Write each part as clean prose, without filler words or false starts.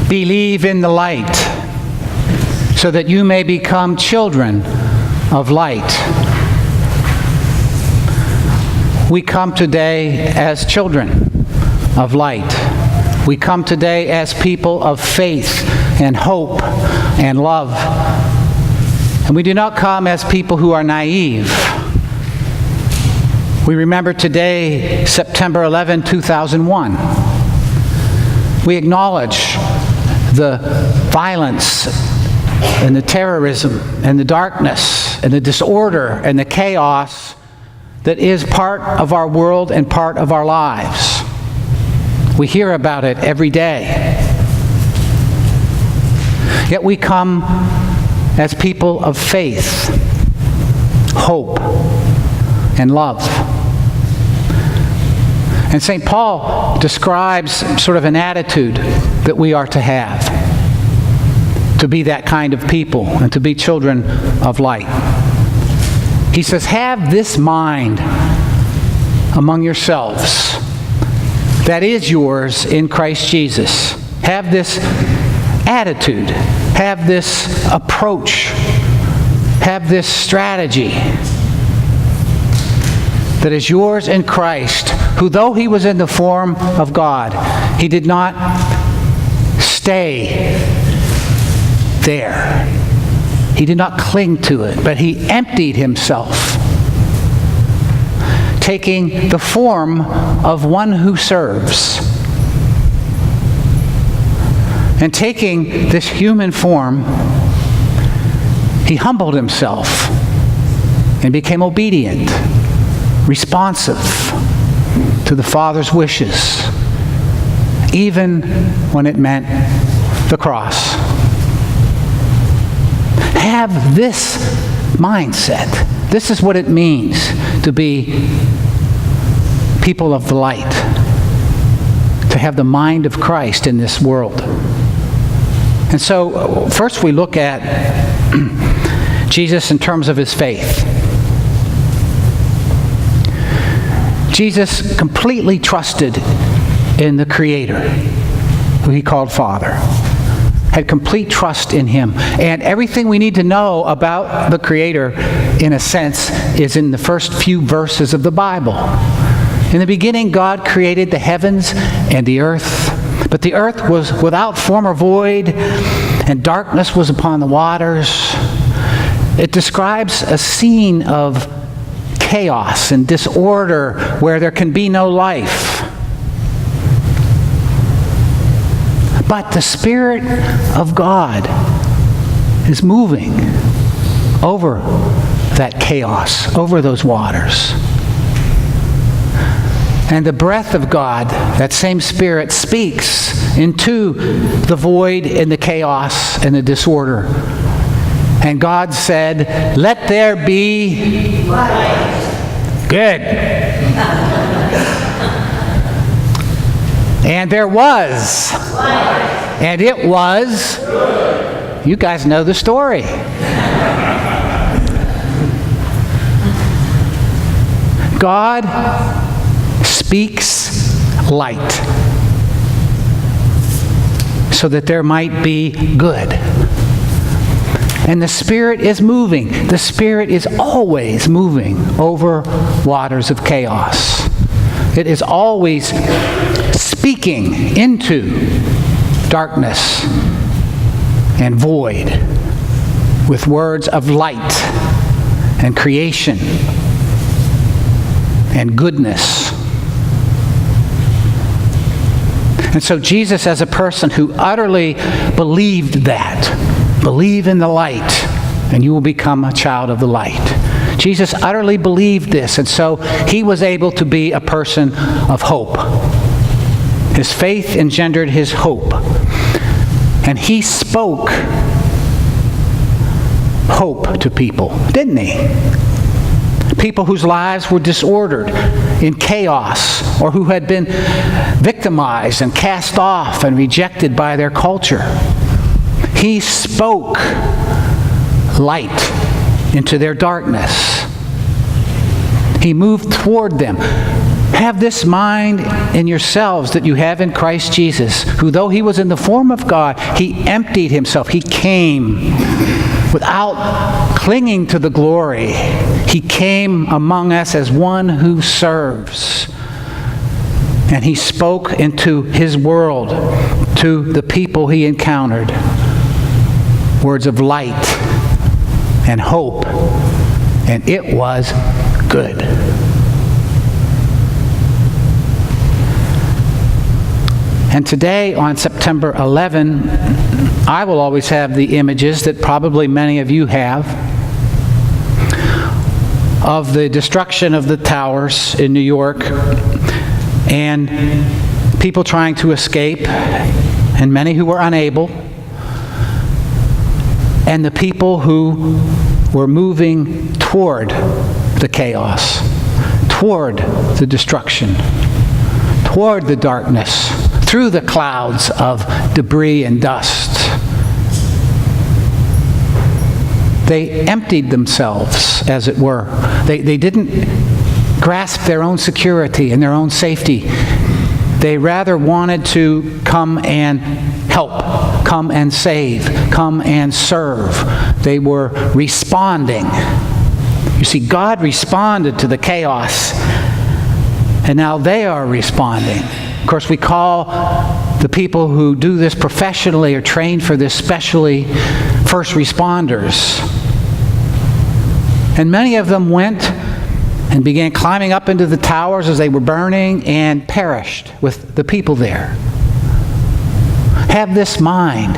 Believe in the light, so that you may become children of light. We come today as children of light. We come today as people of faith and hope and love. And we do not come as people who are naive. We remember today, September 11, 2001. We acknowledge the violence and the terrorism and the darkness and the disorder and the chaos that is part of our world and part of our lives. We hear about it every day. Yet we come as people of faith, hope, and love. And St. Paul describes sort of an attitude that we are to have, to be that kind of people and to be children of light. He says, have this mind among yourselves that is yours in Christ Jesus. Have this attitude, have this approach, have this strategy that is yours in Christ, who though he was in the form of God, he did not stay there. He did not cling to it, but he emptied himself, taking the form of one who serves. And taking this human form, he humbled himself and became obedient, responsive to the Father's wishes, even when it meant the cross. Have this mindset. This is what it means to be people of the light, to have the mind of Christ in this world. And so, first we look at Jesus in terms of his faith. Jesus completely trusted in the Creator, who he called Father. Had complete trust in him. And everything we need to know about the Creator, in a sense, is in the first few verses of the Bible. In the beginning, God created the heavens and the earth. But the earth was without form or void, and darkness was upon the waters. It describes a scene of chaos and disorder where there can be no life. But the Spirit of God is moving over that chaos, over those waters. And the breath of God, that same Spirit, speaks into the void and the chaos and the disorder. And God said, "Let there be light." Good. And there was light. And it was good. You guys know the story. God speaks light so that there might be good. And the Spirit is moving. The Spirit is always moving over waters of chaos. It is always speaking into darkness and void with words of light and creation and goodness. And so Jesus, as a person who utterly believed that, believe in the light, and you will become a child of the light. Jesus utterly believed this, and so he was able to be a person of hope. His faith engendered his hope. And he spoke hope to people, didn't he? People whose lives were disordered in chaos, or who had been victimized and cast off and rejected by their culture. He spoke light into their darkness. He moved toward them, Have this mind in yourselves that you have in Christ Jesus, who though he was in the form of God, he emptied himself. He came without clinging to the glory. He came among us as one who serves. And he spoke into his world to the people he encountered words of light and hope, and it was good. And today, on September 11, I will always have the images that probably many of you have of the destruction of the towers in New York and people trying to escape and many who were unable, and the people who were moving toward the chaos, toward the destruction, toward the darkness, through the clouds of debris and dust. They emptied themselves, as it were. They didn't grasp their own security and their own safety. They rather wanted to come and help, come and save, come and serve. They were responding. You see, God responded to the chaos, and now they are responding. Of course, we call the people who do this professionally or trained for this specially first responders. And many of them went and began climbing up into the towers as they were burning and perished with the people there. Have this mind,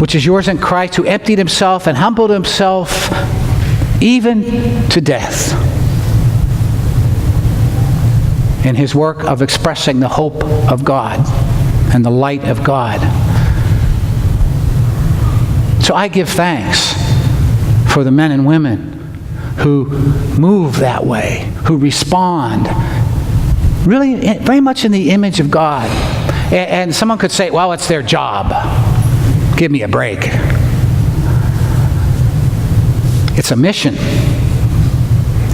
which is yours in Christ, who emptied himself and humbled himself even to death, in his work of expressing the hope of God and the light of God. So I give thanks for the men and women who move that way, who respond really very much in the image of God. And someone could say, well, it's their job. Give me a break. It's a mission.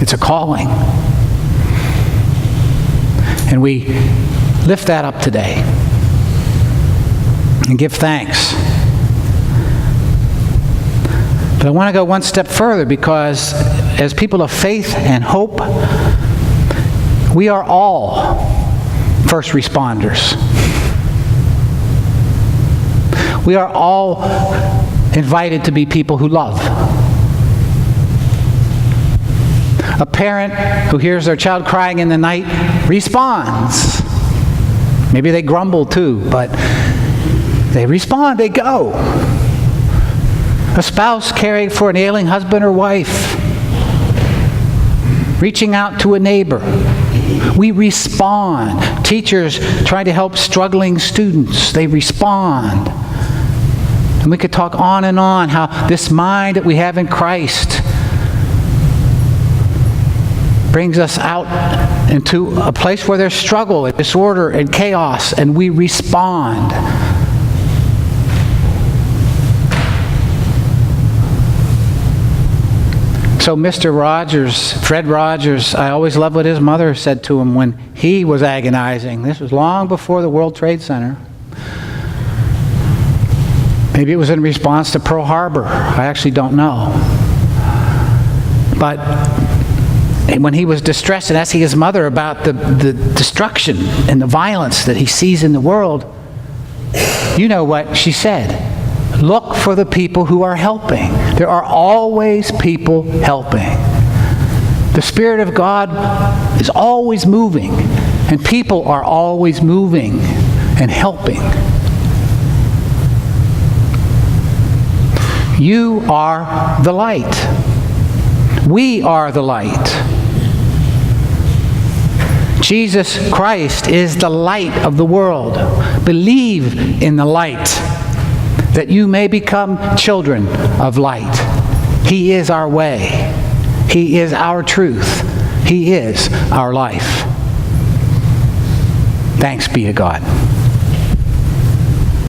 It's a calling. And we lift that up today and give thanks. But I want to go one step further, because as people of faith and hope, we are all first responders. We are all invited to be people who love. A parent who hears their child crying in the night responds. Maybe they grumble too, but they respond, they go. A spouse caring for an ailing husband or wife, reaching out to a neighbor. We respond. Teachers trying to help struggling students, they respond. And we could talk on and on how this mind that we have in Christ brings us out into a place where there's struggle and disorder and chaos, and we respond. So Mr. Rogers, Fred Rogers, I always love what his mother said to him when he was agonizing. This was long before the World Trade Center. Maybe it was in response to Pearl Harbor. I actually don't know. But when he was distressed and asking his mother about the destruction and the violence that he sees in the world, you know what she said. Look for the people who are helping. There are always people helping. The Spirit of God is always moving, and people are always moving and helping. You are the light. We are the light. Jesus Christ is the light of the world. Believe in the light, that you may become children of light. He is our way. He is our truth. He is our life. Thanks be to God.